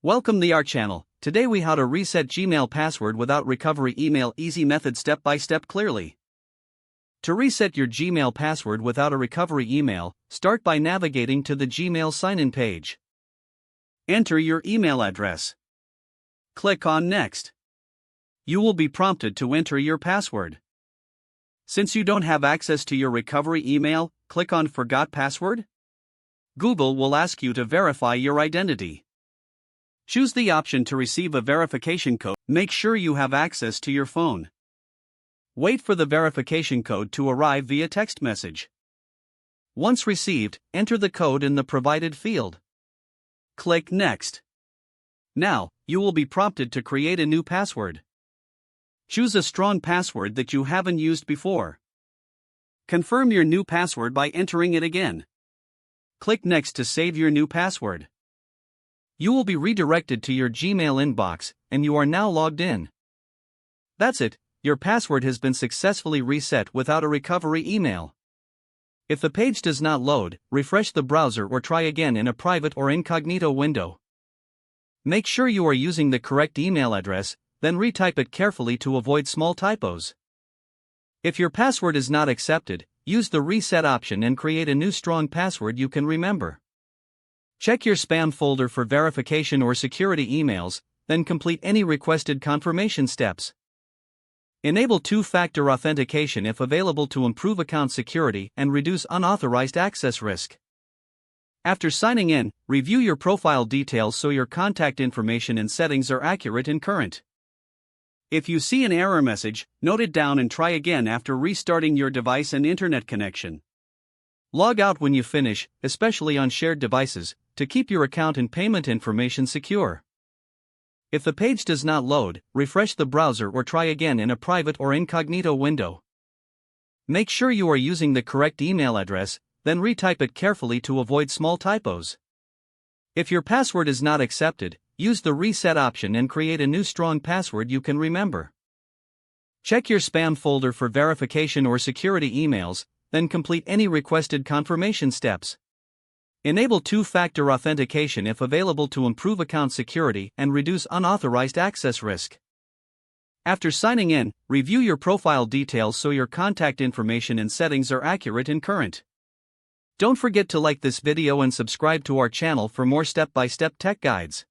Welcome to our channel. Today we how to reset Gmail password without recovery email easy method step by step clearly. To reset your Gmail password without a recovery email, start by navigating to the Gmail sign-in page. Enter your email address. Click on Next. You will be prompted to enter your password. Since you don't have access to your recovery email, click on Forgot Password. Google will ask you to verify your identity. Choose the option to receive a verification code. Make sure you have access to your phone. Wait for the verification code to arrive via text message. Once received, enter the code in the provided field. Click Next. Now, you will be prompted to create a new password. Choose a strong password that you haven't used before. Confirm your new password by entering it again. Click Next to save your new password. You will be redirected to your Gmail inbox, and you are now logged in. That's it, your password has been successfully reset without a recovery email. If the page does not load, refresh the browser or try again in a private or incognito window. Make sure you are using the correct email address, then retype it carefully to avoid small typos. If your password is not accepted, use the reset option and create a new strong password you can remember. Check your spam folder for verification or security emails, then complete any requested confirmation steps. Enable two-factor authentication if available to improve account security and reduce unauthorized access risk. After signing in, review your profile details so your contact information and settings are accurate and current. If you see an error message, note it down and try again after restarting your device and internet connection. Log out when you finish, especially on shared devices, to keep your account and payment information secure. If the page does not load, refresh the browser or try again in a private or incognito window. Make sure you are using the correct email address, then retype it carefully to avoid small typos. If your password is not accepted, use the reset option and create a new strong password you can remember. Check your spam folder for verification or security emails, then complete any requested confirmation steps. Enable two-factor authentication if available to improve account security and reduce unauthorized access risk. After signing in, review your profile details so your contact information and settings are accurate and current. Don't forget to like this video and subscribe to our channel for more step-by-step tech guides.